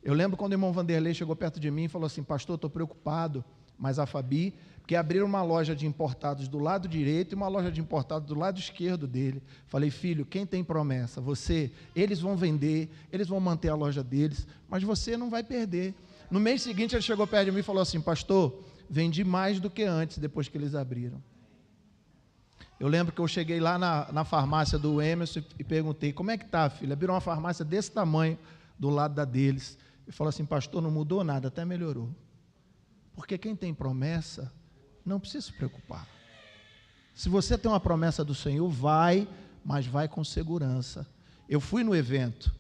Eu lembro quando o irmão Vanderlei chegou perto de mim e falou assim, pastor, estou preocupado, mas a Fabi, porque abriram uma loja de importados do lado direito e uma loja de importados do lado esquerdo dele. Falei, filho, quem tem promessa? Você. Eles vão vender, eles vão manter a loja deles, mas você não vai perder. No mês seguinte, ele chegou perto de mim e falou assim, pastor, vendi mais do que antes, depois que eles abriram. Eu lembro que eu cheguei lá na farmácia do Emerson e perguntei, como é que está, filho? Abriram uma farmácia desse tamanho do lado da deles. E falou assim, pastor, não mudou nada, até melhorou. Porque quem tem promessa, não precisa se preocupar. Se você tem uma promessa do Senhor, vai, mas vai com segurança. Eu fui no evento,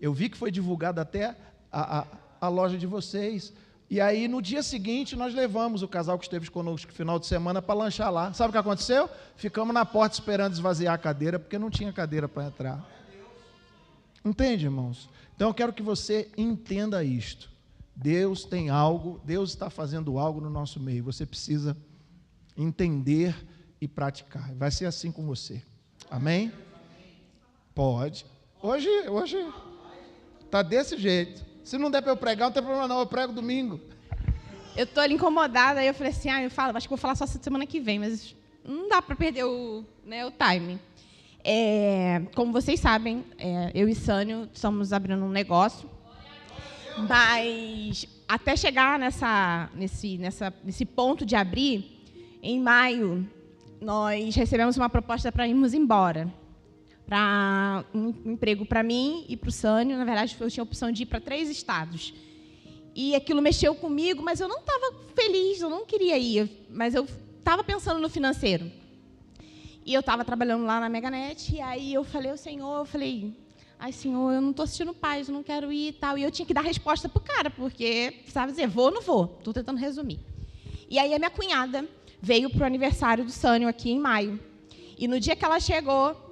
eu vi que foi divulgada até a loja de vocês. E aí, no dia seguinte, nós levamos o casal que esteve conosco no final de semana para lanchar lá. Sabe o que aconteceu? Ficamos na porta esperando esvaziar a cadeira, porque não tinha cadeira para entrar. Entende, irmãos? Então, eu quero que você entenda isto. Deus tem algo, Deus está fazendo algo no nosso meio. Você precisa entender e praticar. Vai ser assim com você. Amém? Pode. Hoje está desse jeito. Se não der para eu pregar, não tem problema não, eu prego domingo. Eu estou ali incomodada, aí eu falei assim, acho que vou falar só semana que vem, mas não dá para perder o time. Como vocês sabem, eu e Sânio estamos abrindo um negócio, mas até chegar nesse ponto de abrir, em maio, nós recebemos uma proposta para irmos embora, para um emprego para mim e para o Sânio. Na verdade, eu tinha a opção de ir para 3 estados. E aquilo mexeu comigo, mas eu não estava feliz, eu não queria ir, mas eu estava pensando no financeiro. E eu estava trabalhando lá na Meganet, e aí eu falei ao Senhor, ai, Senhor, eu não estou assistindo paz, eu não quero ir e tal. E eu tinha que dar resposta para o cara, porque precisava dizer, vou ou não vou? Estou tentando resumir. E aí a minha cunhada veio para o aniversário do Sânio aqui em maio. E no dia que ela chegou,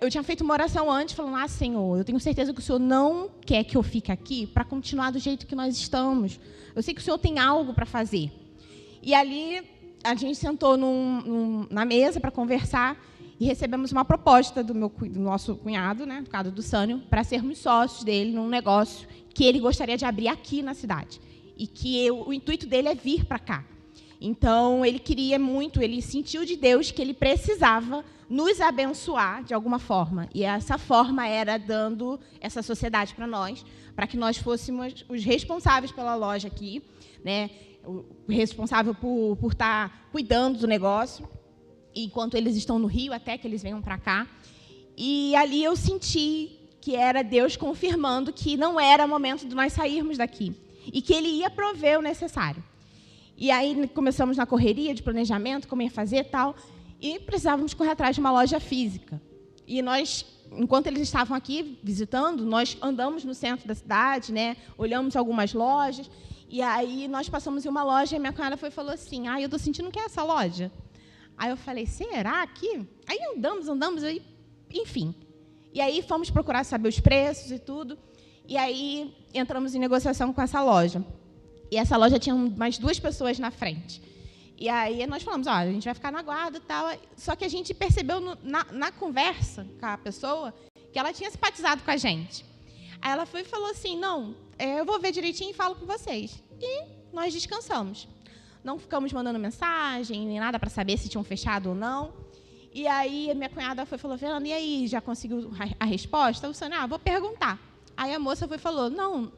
eu tinha feito uma oração antes, falando, Senhor, eu tenho certeza que o Senhor não quer que eu fique aqui para continuar do jeito que nós estamos. Eu sei que o Senhor tem algo para fazer. E ali a gente sentou na mesa para conversar e recebemos uma proposta do nosso cunhado, né, do do Sânio, para sermos sócios dele num negócio que ele gostaria de abrir aqui na cidade. E que o intuito dele é vir para cá. Então, ele queria muito, ele sentiu de Deus que ele precisava nos abençoar de alguma forma. E essa forma era dando essa sociedade para nós, para que nós fôssemos os responsáveis pela loja aqui, né? O responsável por estar cuidando do negócio, enquanto eles estão no Rio, até que eles venham para cá. E ali eu senti que era Deus confirmando que não era momento de nós sairmos daqui, e que Ele ia prover o necessário. E aí começamos na correria de planejamento, como ia fazer e tal, e precisávamos correr atrás de uma loja física. E nós, enquanto eles estavam aqui visitando, nós andamos no centro da cidade, né, olhamos algumas lojas, e aí nós passamos em uma loja e minha cunhada falou assim, eu estou sentindo que é essa loja. Aí eu falei, será aqui? Aí andamos, aí, enfim. E aí fomos procurar saber os preços e tudo, e aí entramos em negociação com essa loja. E essa loja tinha mais 2 pessoas na frente. E aí nós falamos, a gente vai ficar na guarda e tal. Só que a gente percebeu na conversa com a pessoa que ela tinha simpatizado com a gente. Aí ela foi e falou assim, não, eu vou ver direitinho e falo com vocês. E nós descansamos. Não ficamos mandando mensagem, nem nada para saber se tinham fechado ou não. E aí a minha cunhada falou, Fernanda, e aí, já conseguiu a resposta? Eu falei, vou perguntar. Aí a moça falou, não,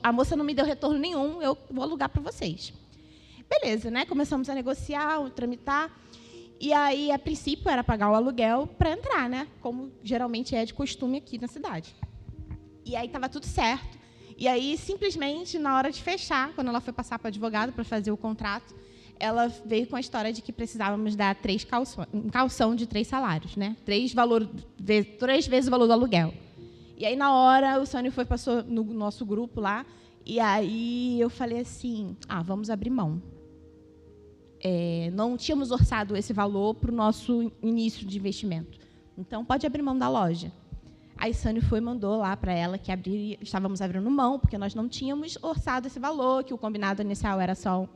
a moça não me deu retorno nenhum, eu vou alugar para vocês. Beleza, né? Começamos a negociar, a tramitar. E aí, a princípio, era pagar o aluguel para entrar, né? Como geralmente é de costume aqui na cidade. E aí estava tudo certo. E aí, simplesmente, na hora de fechar, quando ela foi passar para o advogado para fazer o contrato, ela veio com a história de que precisávamos dar 3 calção de 3 salários, né? 3 vezes o valor do aluguel. E aí, na hora, o Sânio passou no nosso grupo lá, e aí eu falei assim, vamos abrir mão. Não tínhamos orçado esse valor para o nosso início de investimento. Então, pode abrir mão da loja. Aí, Sânio mandou lá para ela que estávamos abrindo mão, porque nós não tínhamos orçado esse valor, que o combinado inicial era só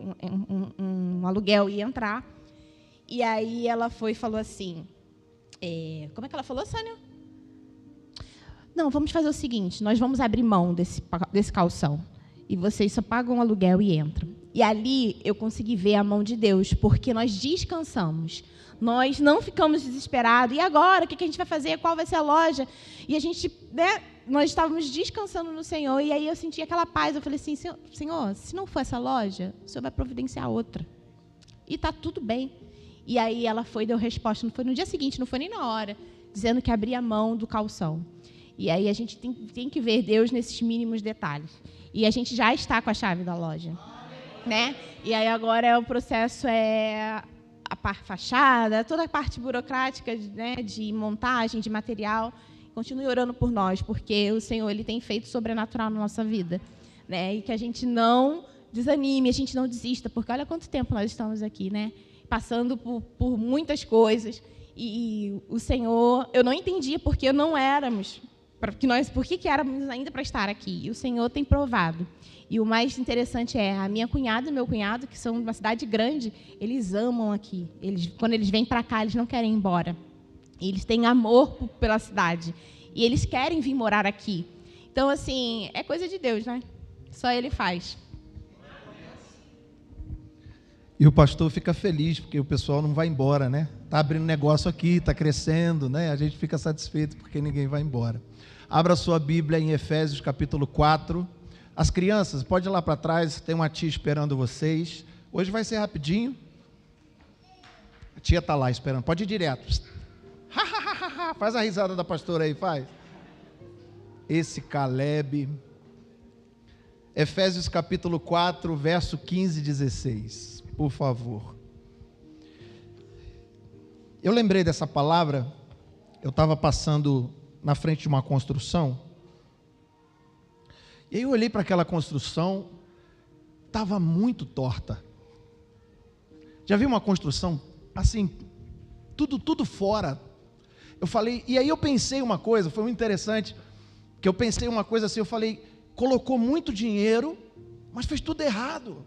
um aluguel e entrar. E aí, ela falou assim, como é que ela falou, Sânio? não, vamos fazer o seguinte, nós vamos abrir mão desse calção. E vocês só pagam o aluguel e entram. E ali eu consegui ver a mão de Deus, porque nós descansamos. Nós não ficamos desesperados. E agora? O que a gente vai fazer? Qual vai ser a loja? E a gente, nós estávamos descansando no Senhor. E aí eu senti aquela paz. Eu falei assim, Senhor, se não for essa loja, o Senhor vai providenciar outra. E está tudo bem. E aí ela deu resposta. Não foi no dia seguinte, não foi nem na hora, dizendo que abria a mão do calção. E aí a gente tem que ver Deus nesses mínimos detalhes. E a gente já está com a chave da loja, né? E aí agora o processo é a fachada, toda a parte burocrática, né, de montagem, de material. Continue orando por nós, porque o Senhor ele tem feito sobrenatural na nossa vida, né? E que a gente não desanime, a gente não desista, porque olha quanto tempo nós estamos aqui, né? Passando por muitas coisas. E o Senhor, eu não entendia porque não éramos... Por que éramos ainda para estar aqui? E o Senhor tem provado. E o mais interessante é, a minha cunhada e meu cunhado, que são de uma cidade grande, eles amam aqui. Quando eles vêm para cá, eles não querem ir embora. Eles têm amor pela cidade. E eles querem vir morar aqui. Então, assim, é coisa de Deus, né? Só Ele faz. E o pastor fica feliz, porque o pessoal não vai embora, né? Está abrindo negócio aqui, está crescendo, né? A gente fica satisfeito porque ninguém vai embora. Abra sua Bíblia em Efésios capítulo 4. As crianças, pode ir lá para trás, tem uma tia esperando vocês. Hoje vai ser rapidinho. A tia está lá esperando, pode ir direto. Faz a risada da pastora aí, faz. Esse Caleb. Efésios capítulo 4, verso 15 e 16, por favor. Eu lembrei dessa palavra, eu estava passando na frente de uma construção, e aí eu olhei para aquela construção, estava muito torta. Já vi uma construção assim, tudo fora. Eu falei, e aí eu pensei uma coisa, foi muito interessante, que eu pensei uma coisa assim, eu falei, colocou muito dinheiro, mas fez tudo errado.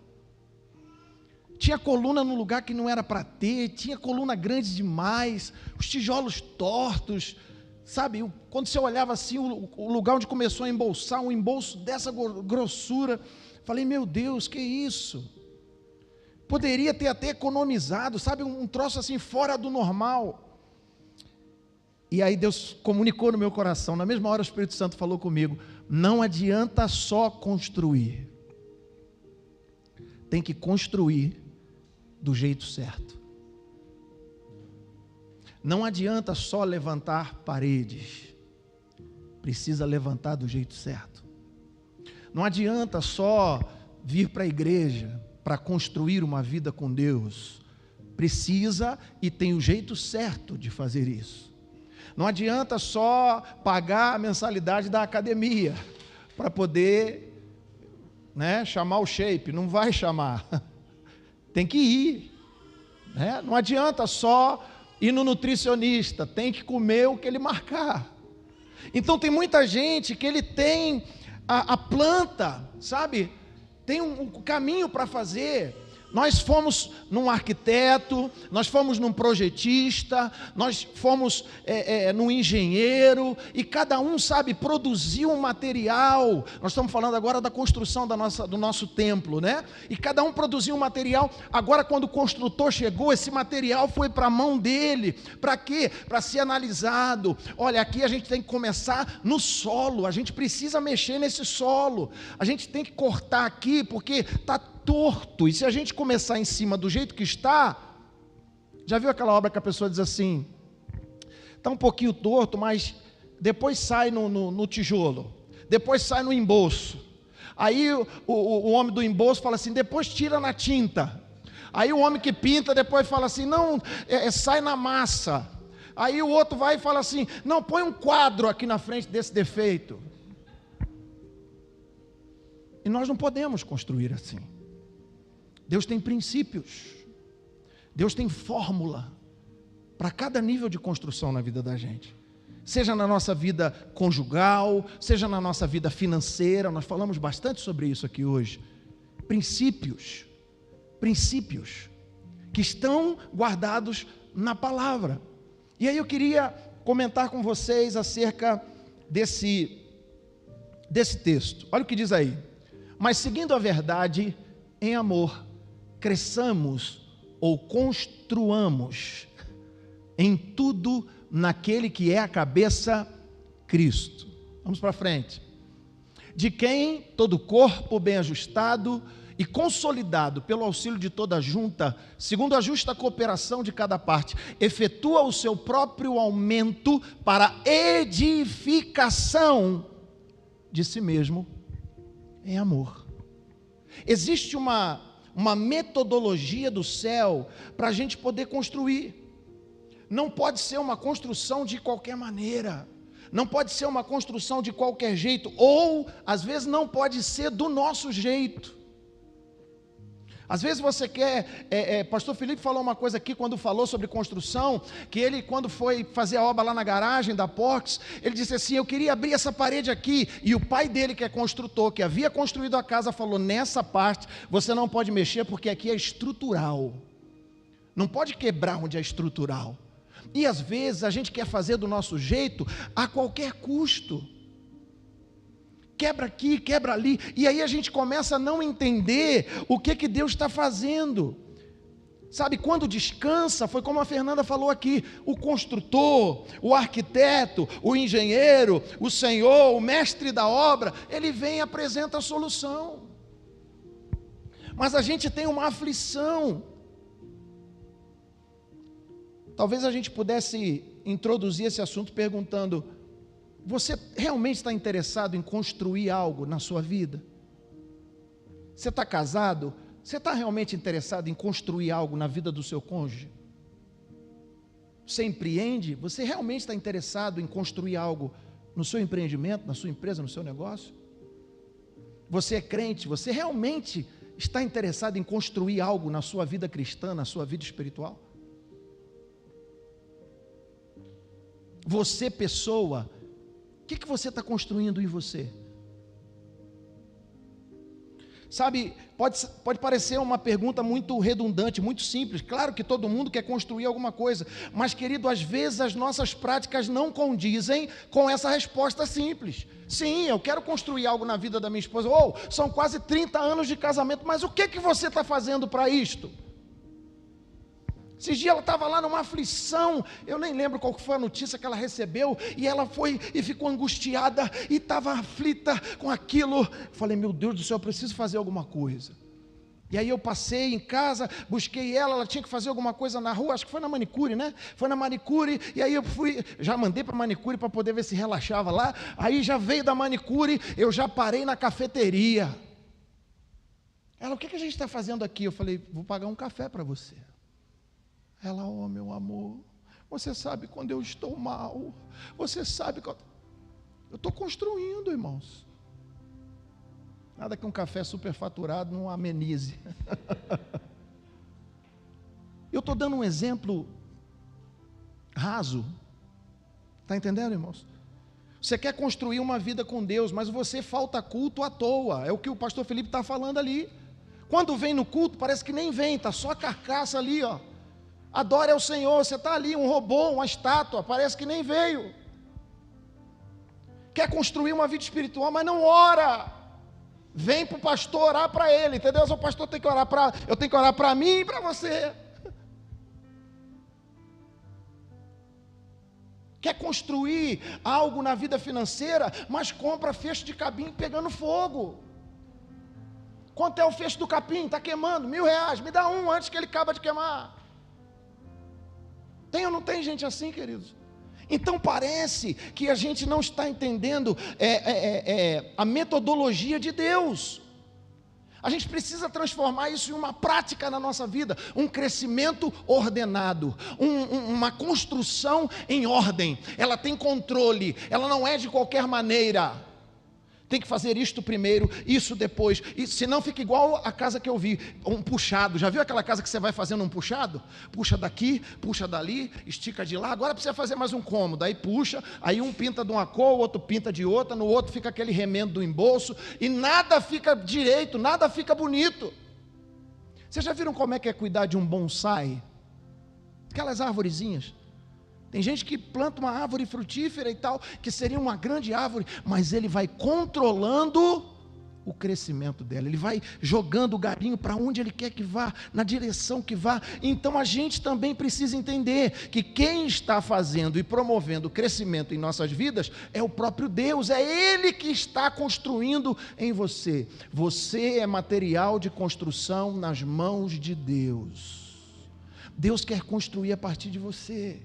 Tinha coluna no lugar que não era para ter, tinha coluna grande demais, os tijolos tortos, sabe? Quando você olhava assim, o lugar onde começou a embolsar, um embolso dessa grossura, falei, meu Deus, que isso? Poderia ter até economizado, sabe? Um troço assim fora do normal. E aí Deus comunicou no meu coração, na mesma hora o Espírito Santo falou comigo, não adianta só construir, tem que construir do jeito certo. Não adianta só levantar paredes, precisa levantar do jeito certo. Não adianta só vir para a igreja para construir uma vida com Deus, precisa e tem o jeito certo de fazer isso. Não adianta só pagar a mensalidade da academia para poder, né, chamar o shape, não vai chamar, tem que ir, né? Não adianta só ir no nutricionista, tem que comer o que ele marcar. Então tem muita gente que ele tem a planta, sabe, tem um caminho para fazer. Nós fomos num arquiteto, nós fomos num projetista, nós fomos num engenheiro, e cada um sabe produzir um material. Nós estamos falando agora da construção do nosso templo, né? E cada um produziu um material. Agora, quando o construtor chegou, esse material foi para a mão dele. Para quê? Para ser analisado. Olha, aqui a gente tem que começar no solo, a gente precisa mexer nesse solo, a gente tem que cortar aqui, porque está torto, e se a gente começar em cima do jeito que está, já viu aquela obra que a pessoa diz assim, está um pouquinho torto, mas depois sai no tijolo, depois sai no embolso, aí o homem do embolso fala assim, depois tira na tinta, aí o homem que pinta depois fala assim, não, sai na massa, aí o outro vai e fala assim, não, põe um quadro aqui na frente desse defeito, e nós não podemos construir assim. Deus tem princípios, Deus tem fórmula para cada nível de construção na vida da gente, seja na nossa vida conjugal, seja na nossa vida financeira, nós falamos bastante sobre isso aqui hoje, princípios que estão guardados na palavra. E aí eu queria comentar com vocês acerca desse texto. Olha o que diz aí: mas seguindo a verdade em amor, cresçamos ou construamos em tudo naquele que é a cabeça, Cristo. Vamos para frente. De quem todo o corpo bem ajustado e consolidado pelo auxílio de toda a junta, segundo a justa cooperação de cada parte, efetua o seu próprio aumento para edificação de si mesmo em amor. Existe uma metodologia do céu para a gente poder construir. Não pode ser uma construção de qualquer maneira, não pode ser uma construção de qualquer jeito, ou às vezes não pode ser do nosso jeito. Às vezes você quer, pastor Felipe falou uma coisa aqui quando falou sobre construção, que ele quando foi fazer a obra lá na garagem da Porx, ele disse assim: eu queria abrir essa parede aqui, e o pai dele que é construtor, que havia construído a casa, falou: nessa parte você não pode mexer porque aqui é estrutural, não pode quebrar onde é estrutural. E às vezes a gente quer fazer do nosso jeito a qualquer custo, quebra aqui, quebra ali, e aí a gente começa a não entender o que Deus está fazendo. Sabe, quando descansa, foi como a Fernanda falou aqui, o construtor, o arquiteto, o engenheiro, o senhor, o mestre da obra, ele vem e apresenta a solução. Mas a gente tem uma aflição. Talvez a gente pudesse introduzir esse assunto perguntando: você realmente está interessado em construir algo na sua vida? Você está casado? Você está realmente interessado em construir algo na vida do seu cônjuge? Você empreende? Você realmente está interessado em construir algo no seu empreendimento, na sua empresa, no seu negócio? Você é crente? Você realmente está interessado em construir algo na sua vida cristã, na sua vida espiritual? Você, pessoa, o que você está construindo em você? Sabe, pode parecer uma pergunta muito redundante, muito simples. Claro que todo mundo quer construir alguma coisa, mas, querido, às vezes as nossas práticas não condizem com essa resposta simples. Sim, eu quero construir algo na vida da minha esposa. São quase 30 anos de casamento, mas o que você está fazendo para isto? Esses dias ela estava lá numa aflição, eu nem lembro qual foi a notícia que ela recebeu, e ela foi e ficou angustiada, e estava aflita com aquilo. Eu falei: meu Deus do céu, eu preciso fazer alguma coisa. E aí eu passei em casa, busquei ela tinha que fazer alguma coisa na rua, acho que foi na manicure, né? Foi na manicure, e aí eu fui, já mandei para a manicure para poder ver se relaxava lá, aí já veio da manicure, eu já parei na cafeteria. Ela: o que a gente está fazendo aqui? Eu falei: vou pagar um café para você. Ela: oh, meu amor, você sabe quando eu estou mal, você sabe que eu estou construindo, irmãos. Nada que um café superfaturado não amenize. Eu estou dando um exemplo raso, está entendendo, irmãos? Você quer construir uma vida com Deus, mas você falta culto à toa, é o que o pastor Felipe está falando ali. Quando vem no culto, parece que nem vem, está só a carcaça ali, ó. Adore ao Senhor, você está ali, um robô, uma estátua, parece que nem veio. Quer construir uma vida espiritual, mas não ora. Vem para o pastor orar para ele, entendeu? O pastor tem que orar eu tenho que orar para mim e para você. Quer construir algo na vida financeira, mas compra fecho de capim pegando fogo. Quanto é o fecho do capim? Está queimando, R$1.000, me dá um antes que ele acabe de queimar. Tem ou não tem gente assim, queridos? Então parece que a gente não está entendendo a metodologia de Deus. A gente precisa transformar isso em uma prática na nossa vida, um crescimento ordenado, uma construção em ordem. Ela tem controle, ela não é de qualquer maneira. Tem que fazer isto primeiro, isso depois, e senão fica igual a casa que eu vi, um puxado. Já viu aquela casa que você vai fazendo um puxado? Puxa daqui, puxa dali, estica de lá, agora precisa fazer mais um cômodo, aí puxa, aí um pinta de uma cor, o outro pinta de outra, no outro fica aquele remendo do embolso, e nada fica direito, nada fica bonito. Vocês já viram como é que é cuidar de um bonsai? Aquelas arvorezinhas. Tem gente que planta uma árvore frutífera e tal, que seria uma grande árvore, mas ele vai controlando o crescimento dela, ele vai jogando o galinho para onde ele quer que vá, na direção que vá. Então a gente também precisa entender que quem está fazendo e promovendo o crescimento em nossas vidas é o próprio Deus, é Ele que está construindo em você. Você é material de construção nas mãos de Deus. Deus quer construir a partir de você.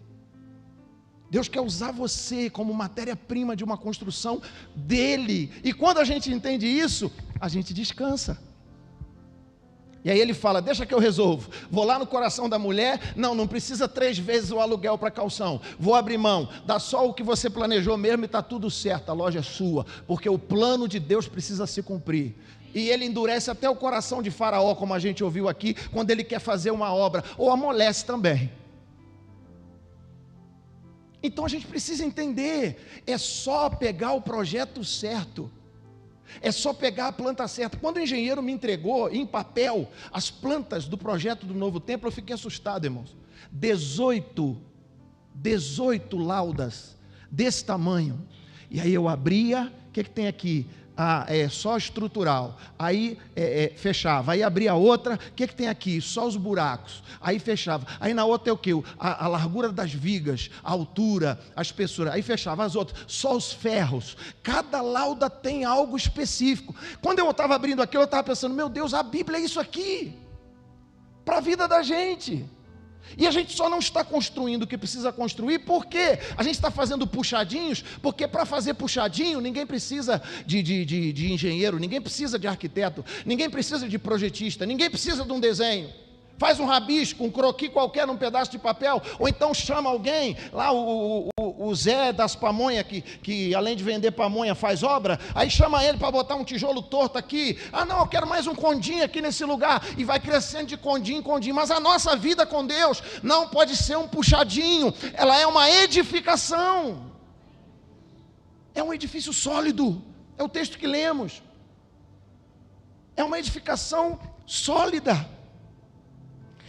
Deus quer usar você como matéria-prima de uma construção dEle. E quando a gente entende isso, a gente descansa. E aí ele fala, deixa que eu resolvo. Vou lá no coração da mulher, não precisa 3 vezes o aluguel para calção. Vou abrir mão, dá só o que você planejou mesmo e está tudo certo, a loja é sua. Porque o plano de Deus precisa se cumprir. E ele endurece até o coração de Faraó, como a gente ouviu aqui, quando ele quer fazer uma obra. Ou amolece também. Então a gente precisa entender, é só pegar o projeto certo, é só pegar a planta certa. Quando o engenheiro me entregou em papel as plantas do projeto do novo templo, eu fiquei assustado, irmãos. 18 laudas desse tamanho. E aí eu abria, o que tem aqui? É só estrutural, aí fechava, aí abria a outra, o que tem aqui? Só os buracos, aí fechava, aí na outra é o que? A largura das vigas, a altura, a espessura, aí fechava as outras, só os ferros. Cada lauda tem algo específico. Quando eu estava abrindo aquilo, eu estava pensando, meu Deus, a Bíblia é isso aqui, para a vida da gente. E a gente só não está construindo o que precisa construir, porque a gente está fazendo puxadinhos, porque para fazer puxadinho, ninguém precisa de engenheiro, ninguém precisa de arquiteto, ninguém precisa de projetista, ninguém precisa de um desenho. Faz um rabisco, um croquis qualquer num pedaço de papel, ou então chama alguém, lá o Zé das pamonhas, que além de vender pamonha faz obra, aí chama ele para botar um tijolo torto aqui. Não, eu quero mais um condinho aqui nesse lugar, e vai crescendo de condinho em condinho. Mas a nossa vida com Deus não pode ser um puxadinho, ela é uma edificação, é um edifício sólido, é o texto que lemos, é uma edificação sólida.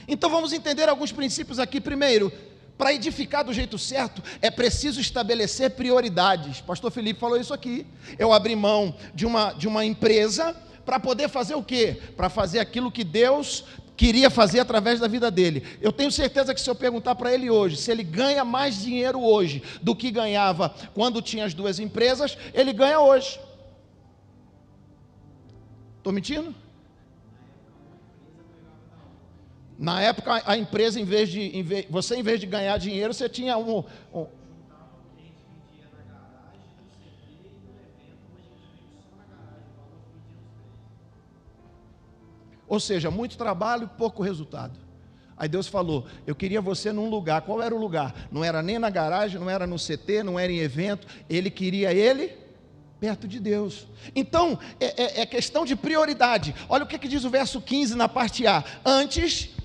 Então vamos entender alguns princípios aqui. Primeiro, para edificar do jeito certo, é preciso estabelecer prioridades. Pastor Felipe falou isso aqui. Eu abri mão de uma empresa para poder fazer o quê? Para fazer aquilo que Deus queria fazer através da vida dele. Eu tenho certeza que se eu perguntar para ele hoje, se ele ganha mais dinheiro hoje do que ganhava quando tinha as 2 empresas, ele ganha hoje. Estou mentindo? Na época, a empresa, em vez de ganhar dinheiro, você tinha Ou seja, muito trabalho e pouco resultado. Aí Deus falou, eu queria você num lugar. Qual era o lugar? Não era nem na garagem, não era no CT, não era em evento. Ele queria ele perto de Deus. Então, é questão de prioridade. Olha o que diz o verso 15 na parte A.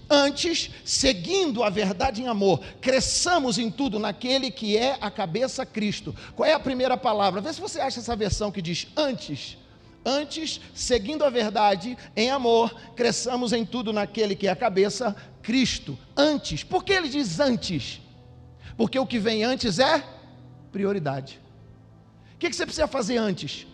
Antes, seguindo a verdade em amor, cresçamos em tudo naquele que é a cabeça, Cristo. Qual é a primeira palavra? Vê se você acha essa versão que diz antes. Antes, seguindo a verdade em amor, cresçamos em tudo naquele que é a cabeça, Cristo. Antes. Por que ele diz antes? Porque o que vem antes é prioridade. O que você precisa fazer antes?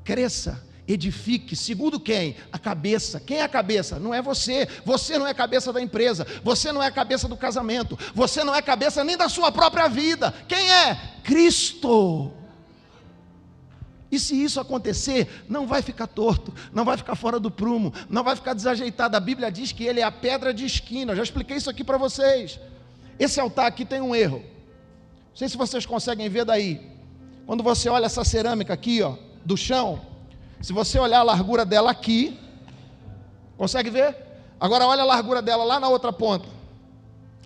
Cresça. Edifique, segundo quem? A cabeça. Quem é a cabeça? Não é você. Você não é a cabeça da empresa. Você não é a cabeça do casamento. Você não é a cabeça nem da sua própria vida. Quem é? Cristo. E se isso acontecer, não vai ficar torto, não vai ficar fora do prumo, não vai ficar desajeitado. A Bíblia diz que ele é a pedra de esquina. Eu já expliquei isso aqui para vocês. Esse altar aqui tem um erro. Não sei se vocês conseguem ver daí. Quando você olha essa cerâmica aqui, ó, do chão, se você olhar a largura dela aqui, consegue ver? Agora olha a largura dela lá na outra ponta.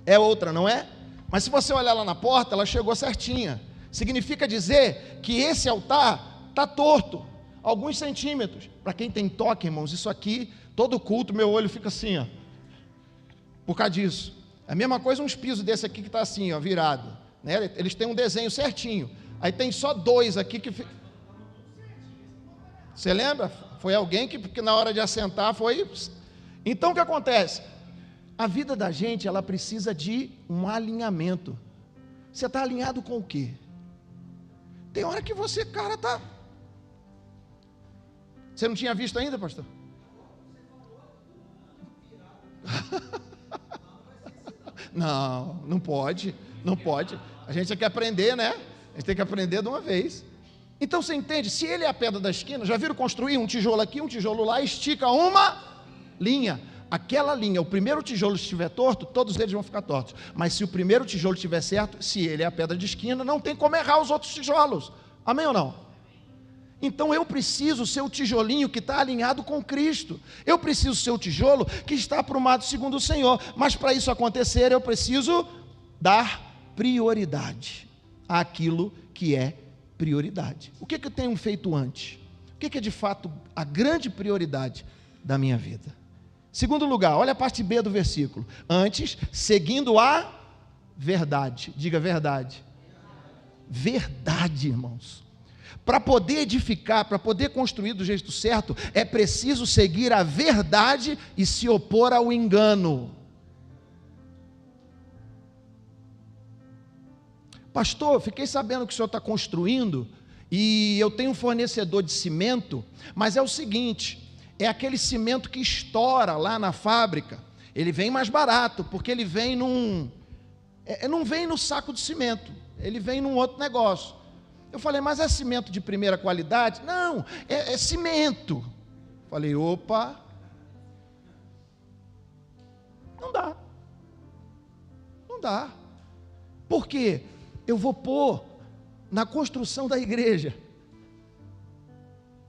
É outra, não é? Mas se você olhar lá na porta, ela chegou certinha. Significa dizer que esse altar está torto, alguns centímetros. Para quem tem toque, irmãos, isso aqui, todo culto, meu olho fica assim, ó, por causa disso. É a mesma coisa uns pisos desse aqui que está assim, ó, virado, né? Eles têm um desenho certinho. Aí tem só 2 aqui que Você lembra? Foi alguém que na hora de assentar foi... Então o que acontece? A vida da gente, ela precisa de um alinhamento. Você está alinhado com o quê? Tem hora que você, cara, tá... Você não tinha visto ainda, pastor? Não pode. A gente tem que aprender, né? A gente tem que aprender de uma vez. Então você entende? Se ele é a pedra da esquina, já viram construir um tijolo aqui, um tijolo lá, estica uma linha. Aquela linha, o primeiro tijolo estiver torto, todos eles vão ficar tortos. Mas se o primeiro tijolo estiver certo, se ele é a pedra de esquina, não tem como errar os outros tijolos. Amém ou não? Então eu preciso ser o tijolinho que está alinhado com Cristo. Eu preciso ser o tijolo que está aprumado segundo o Senhor. Mas para isso acontecer, eu preciso dar prioridade àquilo que é prioridade. O que eu tenho feito antes? O que é de fato a grande prioridade da minha vida? Segundo lugar, olha a parte B do versículo. Antes, seguindo a verdade. Diga verdade. Verdade, irmãos. Para poder edificar, para poder construir do jeito certo, é preciso seguir a verdade e se opor ao engano. Pastor, fiquei sabendo que o senhor está construindo e eu tenho um fornecedor de cimento, mas é o seguinte, é aquele cimento que estoura lá na fábrica. Ele vem mais barato, porque ele vem não vem no saco de cimento, ele vem num outro negócio. Eu falei, mas é cimento de primeira qualidade? Não, é cimento. Falei, opa, não dá. Por quê? Eu vou pôr na construção da igreja.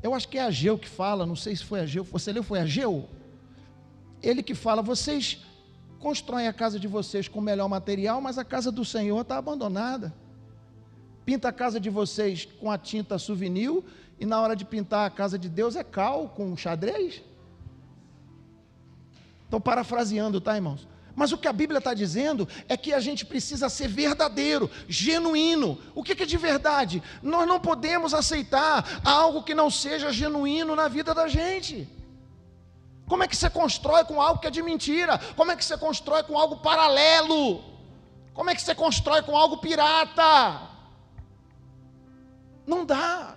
Eu acho que é Ageu que fala, não sei se foi Ageu, você leu, foi Ageu? Ele que fala, vocês constroem a casa de vocês com o melhor material, mas a casa do Senhor está abandonada. Pinta a casa de vocês com a tinta souvenir e na hora de pintar a casa de Deus é cal com xadrez? Estou parafraseando, tá, irmãos? Mas o que a Bíblia está dizendo é que a gente precisa ser verdadeiro, genuíno. O que é de verdade? Nós não podemos aceitar algo que não seja genuíno na vida da gente. Como é que você constrói com algo que é de mentira? Como é que você constrói com algo paralelo? Como é que você constrói com algo pirata? Não dá.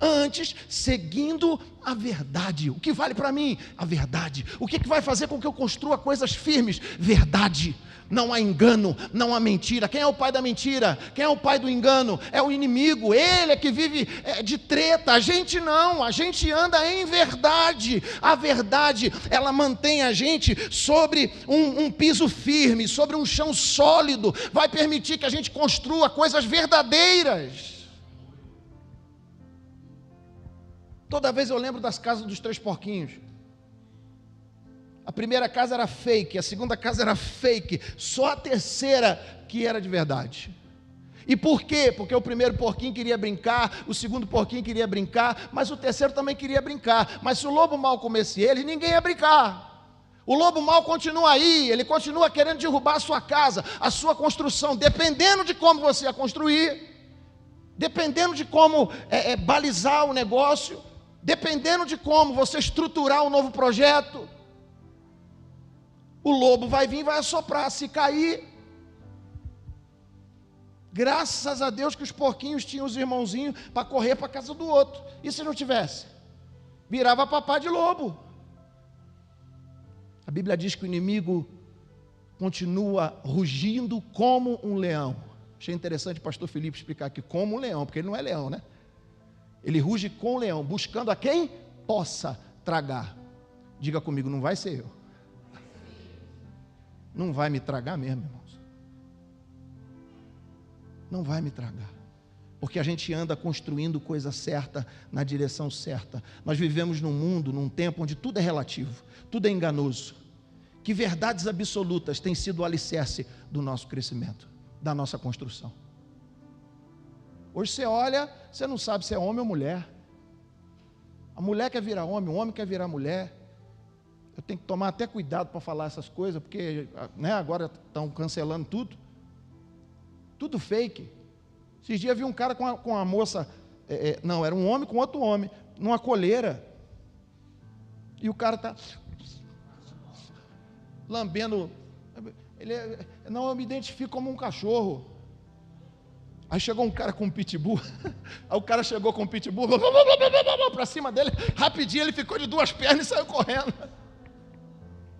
Antes, seguindo a verdade. O que vale para mim? A verdade. O que vai fazer com que eu construa coisas firmes? Verdade. Não há engano, não há mentira. Quem é o pai da mentira? Quem é o pai do engano? É o inimigo. Ele é que vive de treta. A gente não, a gente anda em verdade. A verdade, ela mantém a gente sobre um piso firme, sobre um chão sólido. Vai permitir que a gente construa coisas verdadeiras. Toda vez eu lembro das casas dos 3 porquinhos. A primeira casa era fake, a segunda casa era fake, só a terceira que era de verdade. E por quê? Porque o primeiro porquinho queria brincar, o segundo porquinho queria brincar, mas o terceiro também queria brincar. Mas se o lobo mau comesse ele, ninguém ia brincar. O lobo mau continua aí, ele continua querendo derrubar a sua casa, a sua construção, dependendo de como você a construir, dependendo de como balizar o negócio, dependendo de como você estruturar um novo projeto, o lobo vai vir e vai assoprar. Se cair, graças a Deus que os porquinhos tinham os irmãozinhos para correr para a casa do outro. E se não tivesse? Virava papá de lobo. A Bíblia diz que o inimigo continua rugindo como um leão. Achei interessante o pastor Felipe explicar aqui, como um leão, porque ele não é leão, né? Ele ruge com o leão, buscando a quem possa tragar. Diga comigo, não vai ser eu. Não vai me tragar mesmo, irmãos. Não vai me tragar. Porque a gente anda construindo coisa certa na direção certa. Nós vivemos num mundo, num tempo onde tudo é relativo, tudo é enganoso. Que verdades absolutas têm sido o alicerce do nosso crescimento, da nossa construção. Hoje você olha, você não sabe se é homem ou mulher. A mulher quer virar homem, o homem quer virar mulher. Eu tenho que tomar até cuidado para falar essas coisas, porque agora estão cancelando tudo. Tudo fake. Esses dias vi um cara com a moça, não, era um homem com outro homem, numa coleira. E o cara está lambendo. Não, eu me identifico como um cachorro. Aí chegou um cara com um pitbull, aí o cara chegou com um pitbull, para cima dele, rapidinho ele ficou de duas pernas e saiu correndo.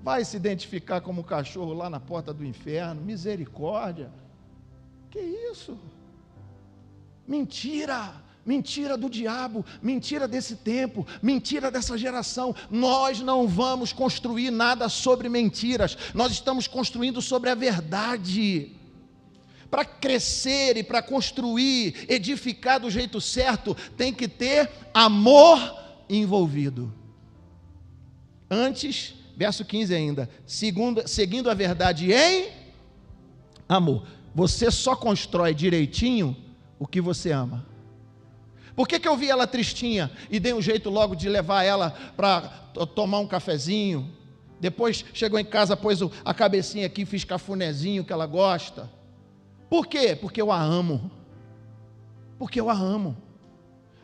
Vai se identificar como cachorro lá na porta do inferno, misericórdia. Que isso? Mentira, mentira do diabo, mentira desse tempo, mentira dessa geração. Nós não vamos construir nada sobre mentiras, nós estamos construindo sobre a verdade. Para crescer e para construir, edificar do jeito certo, tem que ter amor envolvido. Antes, verso 15 ainda, seguindo a verdade em amor. Você só constrói direitinho o que você ama. Por que eu vi ela tristinha e dei um jeito logo de levar ela para tomar um cafezinho? Depois chegou em casa, pôs a cabecinha aqui, fiz cafunézinho que ela gosta. Por quê? Porque eu a amo. Porque eu a amo.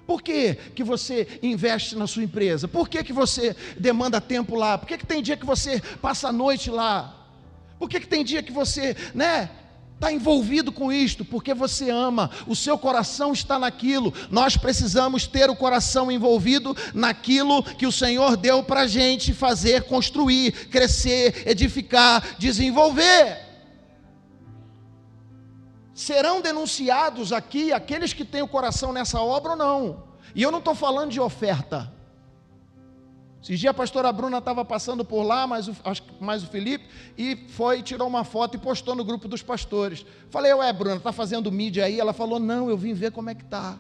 Por que você investe na sua empresa? Por que você demanda tempo lá? Por que tem dia que você passa a noite lá? Por que tem dia que você, está envolvido com isto? Porque você ama, o seu coração está naquilo. Nós precisamos ter o coração envolvido naquilo que o Senhor deu para a gente fazer, construir, crescer, edificar, desenvolver. Serão denunciados aqui aqueles que têm o coração nessa obra ou não? E eu não estou falando de oferta. Esses dias a pastora Bruna estava passando por lá, mais o Felipe, e foi, tirou uma foto e postou no grupo dos pastores. Falei, ué Bruna, está fazendo mídia aí? Ela falou, não, eu vim ver como é que está.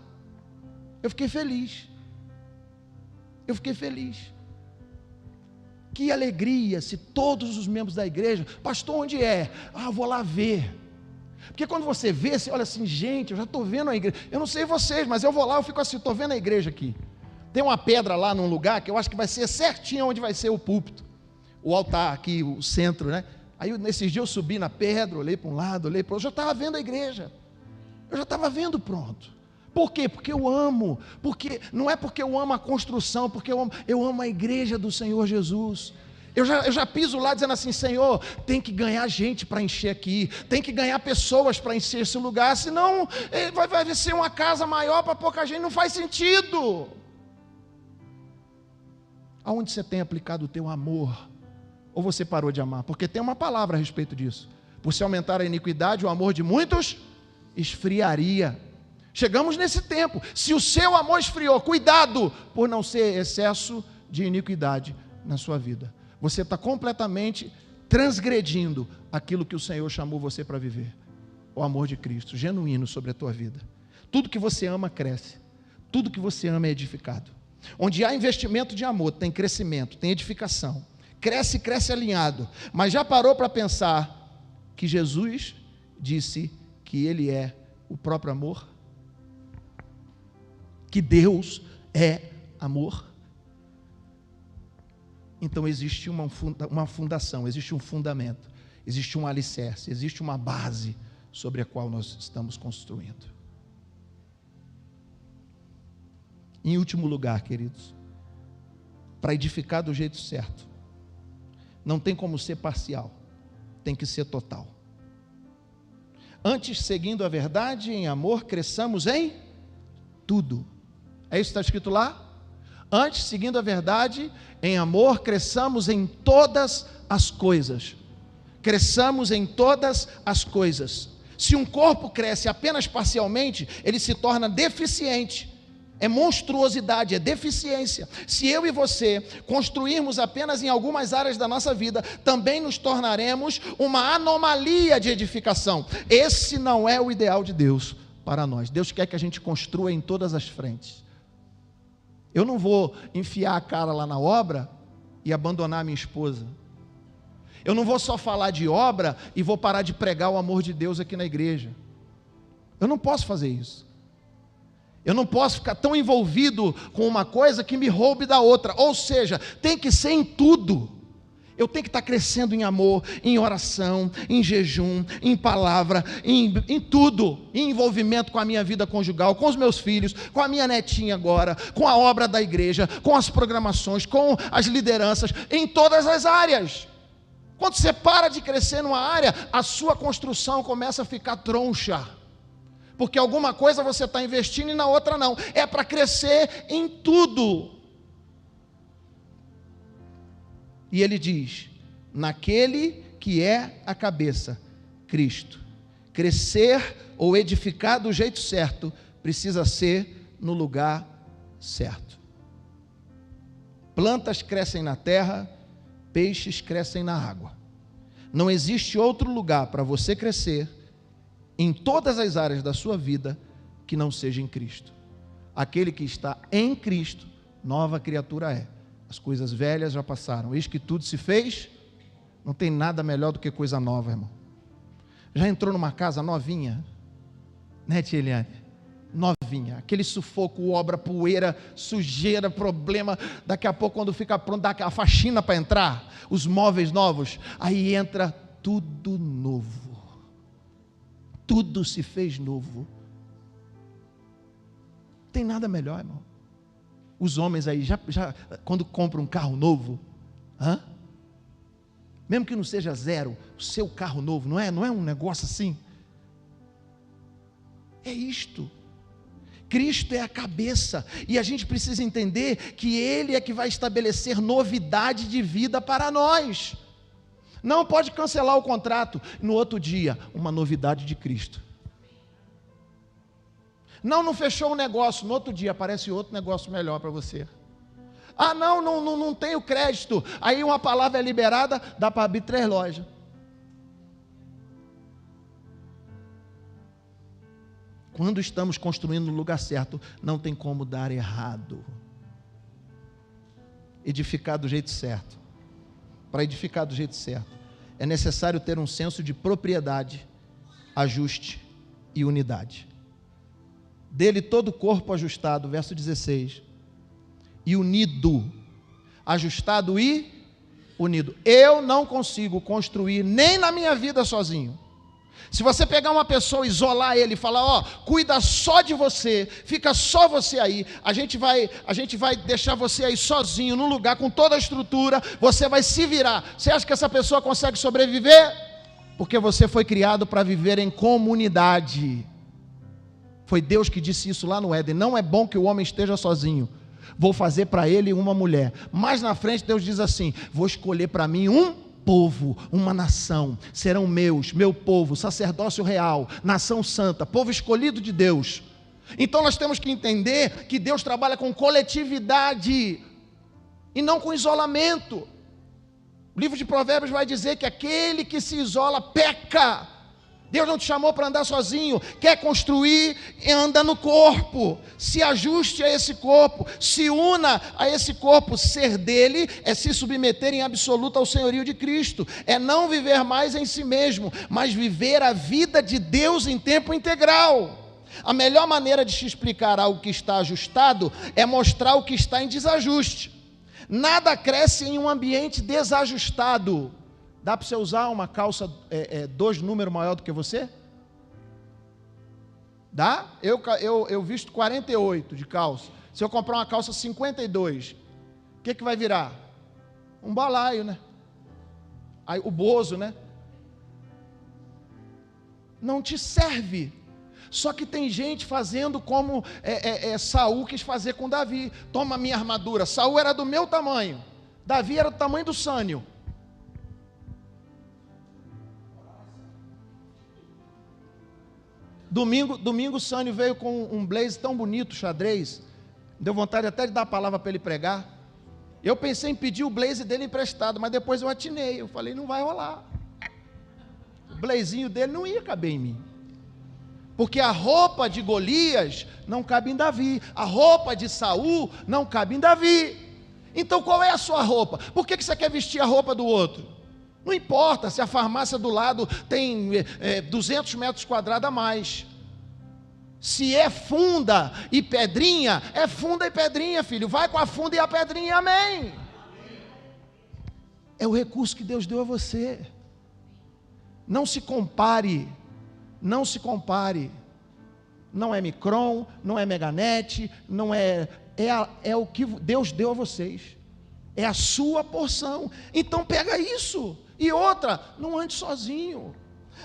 Eu fiquei feliz. Que alegria se todos os membros da igreja, pastor, onde é? Vou lá ver. Porque quando você vê, você olha assim, gente, eu já estou vendo a igreja. Eu não sei vocês, mas eu vou lá, eu fico assim, estou vendo a igreja aqui. Tem uma pedra lá num lugar que eu acho que vai ser certinho onde vai ser o púlpito. O altar aqui, o centro, Aí nesses dias eu subi na pedra, olhei para um lado, olhei para o outro, eu já estava vendo a igreja. Eu já estava vendo pronto. Por quê? Porque eu amo. Não é porque eu amo a construção, porque eu amo a igreja do Senhor Jesus. Eu já piso lá dizendo assim, Senhor, tem que ganhar gente para encher aqui, tem que ganhar pessoas para encher esse lugar, senão vai ser uma casa maior para pouca gente, não faz sentido. Aonde você tem aplicado o teu amor? Ou você parou de amar? Porque tem uma palavra a respeito disso. Por se aumentar a iniquidade, o amor de muitos esfriaria. Chegamos nesse tempo. Se o seu amor esfriou, cuidado por não ser excesso de iniquidade na sua vida. Você está completamente transgredindo aquilo que o Senhor chamou você para viver. O amor de Cristo, genuíno sobre a tua vida. Tudo que você ama cresce. Tudo que você ama é edificado. Onde há investimento de amor, tem crescimento, tem edificação. Cresce alinhado. Mas já parou para pensar que Jesus disse que Ele é o próprio amor? Que Deus é amor? Então existe uma fundação, existe um fundamento, existe um alicerce, existe uma base sobre a qual nós estamos construindo. Em último lugar, queridos, para edificar do jeito certo, não tem como ser parcial, tem que ser total. Antes, seguindo a verdade em amor, cresçamos em tudo. É isso que está escrito lá? Antes, seguindo a verdade em amor, cresçamos em todas as coisas. Cresçamos em todas as coisas. Se um corpo cresce apenas parcialmente, ele se torna deficiente. É monstruosidade, é deficiência. Se eu e você construirmos apenas em algumas áreas da nossa vida, também nos tornaremos uma anomalia de edificação. Esse não é o ideal de Deus para nós. Deus quer que a gente construa em todas as frentes. Eu não vou enfiar a cara lá na obra e abandonar a minha esposa. Eu não vou só falar de obra e vou parar de pregar o amor de Deus aqui na igreja. Eu não posso fazer isso. Eu não posso ficar tão envolvido com uma coisa que me roube da outra. Ou seja, tem que ser em tudo. Eu tenho que estar crescendo em amor, em oração, em jejum, em palavra, em tudo. Em envolvimento com a minha vida conjugal, com os meus filhos, com a minha netinha agora, com a obra da igreja, com as programações, com as lideranças, em todas as áreas. Quando você para de crescer numa área, a sua construção começa a ficar troncha. porque alguma coisa você está investindo e na outra não. É para crescer em tudo. E ele diz: naquele que é a cabeça, Cristo. Crescer ou edificar do jeito certo precisa ser no lugar certo. Plantas crescem na terra, peixes crescem na água. Não existe outro lugar para você crescer em todas as áreas da sua vida que não seja em Cristo. Aquele que está em Cristo, nova criatura é. As coisas velhas já passaram, eis que tudo se fez. Não tem nada melhor do que coisa nova, irmão. Já entrou numa casa novinha, né, tia Eliane? Novinha, aquele sufoco, obra, poeira, sujeira, problema. Daqui a pouco, quando fica pronto, dá a faxina para entrar, os móveis novos, aí entra tudo novo. Tudo se fez novo. Não tem nada melhor, irmão. Os homens aí, já quando compram um carro novo, mesmo que não seja zero, o seu carro novo, não é um negócio assim? É isto. Cristo é a cabeça, e a gente precisa entender que Ele é que vai estabelecer novidade de vida para nós. Não pode cancelar o contrato, no outro dia, uma novidade de Cristo. Não fechou um negócio, no outro dia aparece outro negócio melhor para você. Ah, não tenho crédito, aí uma palavra é liberada, dá para abrir 3 lojas. Quando estamos construindo no lugar certo, não tem como dar errado. Edificar do jeito certo. Para edificar do jeito certo, é necessário ter um senso de propriedade, ajuste e unidade. Dele todo o corpo ajustado, verso 16, e unido, ajustado e unido. Eu não consigo construir nem na minha vida sozinho. Se você pegar uma pessoa, isolar ele e falar, cuida só de você, fica só você aí, a gente vai deixar você aí sozinho, num lugar com toda a estrutura, você vai se virar. Você acha que essa pessoa consegue sobreviver? Porque você foi criado para viver em comunidade. Foi Deus que disse isso lá no Éden: não é bom que o homem esteja sozinho, vou fazer para ele uma mulher. Mais na frente Deus diz assim: vou escolher para mim um povo, uma nação, serão meu povo, sacerdócio real, nação santa, povo escolhido de Deus. Então nós temos que entender que Deus trabalha com coletividade e não com isolamento. O livro de Provérbios vai dizer que aquele que se isola peca. Deus não te chamou para andar sozinho, quer construir e anda no corpo, se ajuste a esse corpo, se una a esse corpo. Ser dele é se submeter em absoluto ao senhorio de Cristo, é não viver mais em si mesmo, mas viver a vida de Deus em tempo integral. A melhor maneira de te explicar algo que está ajustado é mostrar o que está em desajuste. Nada cresce em um ambiente desajustado. Dá para você usar uma calça 2 números maior do que você? Dá? Eu visto 48 de calça. Se eu comprar uma calça 52, o que vai virar? Um balaio, né? Aí, o bozo, né? Não te serve. Só que tem gente fazendo como Saul quis fazer com Davi. Toma a minha armadura. Saul era do meu tamanho, Davi era do tamanho do Sânio. Domingo o Sânio veio com um blazer tão bonito, xadrez. Deu vontade até de dar a palavra para ele pregar. Eu pensei em pedir o blazer dele emprestado, mas depois eu atinei. Eu falei, não vai rolar. O blazinho dele não ia caber em mim. Porque a roupa de Golias não cabe em Davi. A roupa de Saul não cabe em Davi. Então qual é a sua roupa? Por que você quer vestir a roupa do outro? Não importa se a farmácia do lado tem 200 metros quadrados a mais. Se é funda e pedrinha, é funda e pedrinha, filho. Vai com a funda e a pedrinha, amém. É o recurso que Deus deu a você. Não se compare. Não se compare. Não é Micron, não é Meganet, não é o que Deus deu a vocês. É a sua porção. Então pega isso. E outra, não ande sozinho.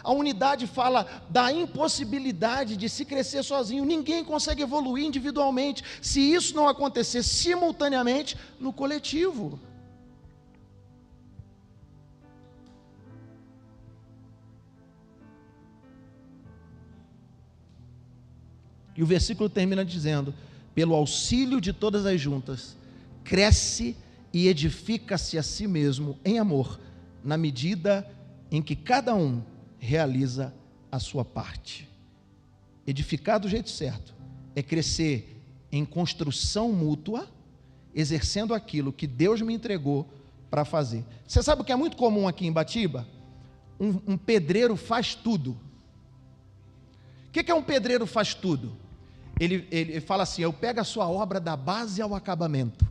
A unidade fala da impossibilidade de se crescer sozinho. Ninguém consegue evoluir individualmente se isso não acontecer simultaneamente no coletivo. E o versículo termina dizendo: pelo auxílio de todas as juntas, cresce e edifica-se a si mesmo em amor, na medida em que cada um realiza a sua parte. Edificar do jeito certo é crescer em construção mútua, exercendo aquilo que Deus me entregou para fazer. Você sabe o que é muito comum aqui em Batiba? Um pedreiro faz tudo. O que é um pedreiro faz tudo? Ele fala assim: eu pego a sua obra da base ao acabamento.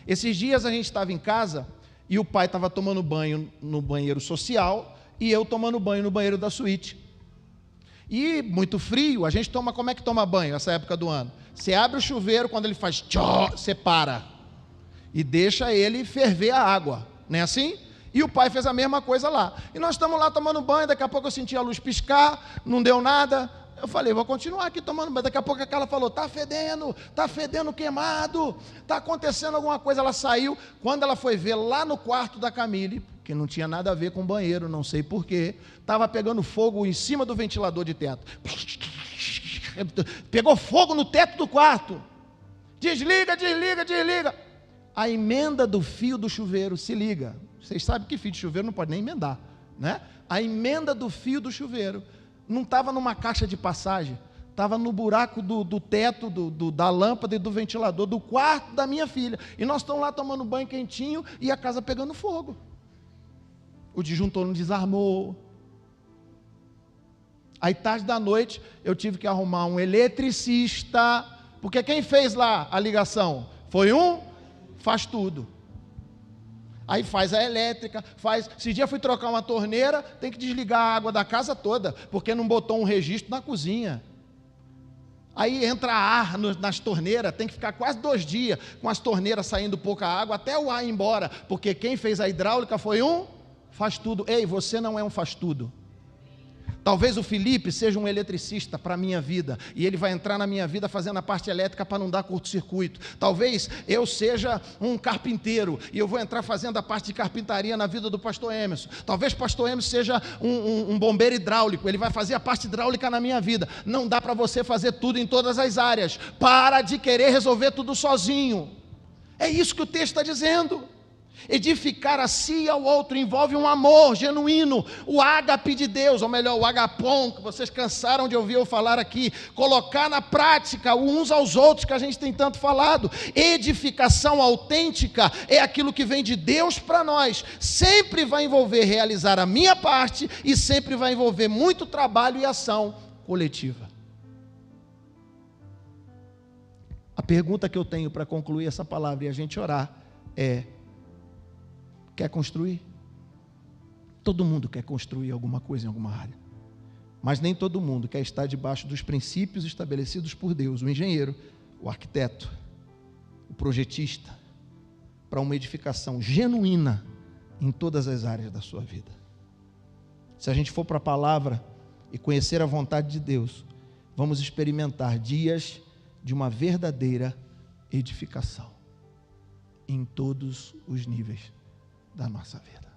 Esses dias a gente estava em casa e o pai estava tomando banho no banheiro social e eu tomando banho no banheiro da suíte. E muito frio, a gente toma, como é que toma banho essa época do ano? Você abre o chuveiro, quando ele faz tchó, você para e deixa ele ferver a água, não é assim? E o pai fez a mesma coisa lá. E nós estamos lá tomando banho, daqui a pouco eu senti a luz piscar, não deu nada. Eu falei, vou continuar aqui tomando banho. Daqui a pouco a Carla falou, tá fedendo queimado, tá acontecendo alguma coisa. Ela saiu, quando ela foi ver lá no quarto da Camille, que não tinha nada a ver com banheiro, não sei porquê, estava pegando fogo em cima do ventilador de teto. Pegou fogo no teto do quarto. Desliga. A emenda do fio do chuveiro, se liga. Vocês sabem que fio de chuveiro não pode nem emendar, né? A emenda do fio do chuveiro não estava numa caixa de passagem, estava no buraco do teto, da lâmpada e do ventilador, do quarto da minha filha. E nós estamos lá tomando banho quentinho e a casa pegando fogo. O disjuntor não desarmou. Aí tarde da noite eu tive que arrumar um eletricista, porque quem fez lá a ligação? Foi faz tudo. Aí faz a elétrica, esse dia fui trocar uma torneira, tem que desligar a água da casa toda, porque não botou um registro na cozinha. Aí entra ar nas torneiras, tem que ficar quase 2 dias com as torneiras saindo pouca água, até o ar ir embora, porque quem fez a hidráulica foi faz tudo. Ei, você não é um faz tudo. Talvez o Felipe seja um eletricista para a minha vida, e ele vai entrar na minha vida fazendo a parte elétrica para não dar curto-circuito. Talvez eu seja um carpinteiro, e eu vou entrar fazendo a parte de carpintaria na vida do pastor Emerson. Talvez o pastor Emerson seja um bombeiro hidráulico, ele vai fazer a parte hidráulica na minha vida. Não dá para você fazer tudo em todas as áreas. Para de querer resolver tudo sozinho. É isso que o texto está dizendo. Edificar a si e ao outro envolve um amor genuíno, o ágape de Deus, ou melhor, o agapom, que vocês cansaram de ouvir eu falar aqui. Colocar na prática uns aos outros, que a gente tem tanto falado. Edificação autêntica é aquilo que vem de Deus para nós. Sempre vai envolver realizar a minha parte e sempre vai envolver muito trabalho e ação coletiva. A pergunta que eu tenho para concluir essa palavra e a gente orar é: quer construir? Todo mundo quer construir alguma coisa em alguma área, mas nem todo mundo quer estar debaixo dos princípios estabelecidos por Deus. O engenheiro, o arquiteto, o projetista, para uma edificação genuína em todas as áreas da sua vida. Se a gente for para a palavra e conhecer a vontade de Deus, vamos experimentar dias de uma verdadeira edificação em todos os níveis da nossa vida.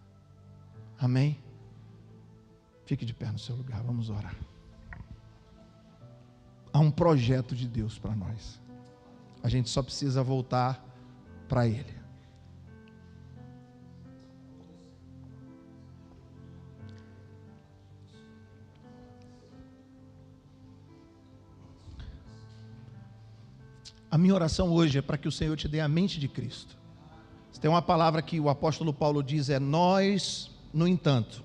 Amém? Fique de pé no seu lugar, vamos orar. Há um projeto de Deus para nós. A gente só precisa voltar para Ele. A minha oração hoje é para que o Senhor te dê a mente de Cristo. Tem uma palavra que o apóstolo Paulo diz, nós, no entanto,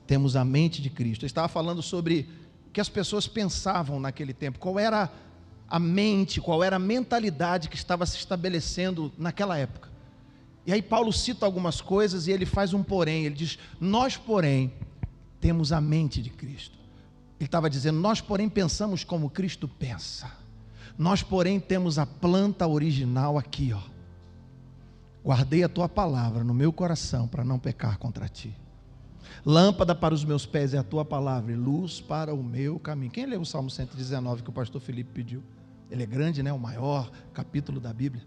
temos a mente de Cristo. Ele estava falando sobre o que as pessoas pensavam naquele tempo, qual era a mente, qual era a mentalidade que estava se estabelecendo naquela época. E aí Paulo cita algumas coisas e ele faz um porém, ele diz, nós porém, temos a mente de Cristo. Ele estava dizendo, nós porém pensamos como Cristo pensa. Nós porém temos a planta original aqui, ó. Guardei a tua palavra no meu coração para não pecar contra ti. Lâmpada para os meus pés é a tua palavra e luz para o meu caminho. Quem leu o Salmo 119 que o pastor Felipe pediu? Ele é grande, né? O maior capítulo da Bíblia.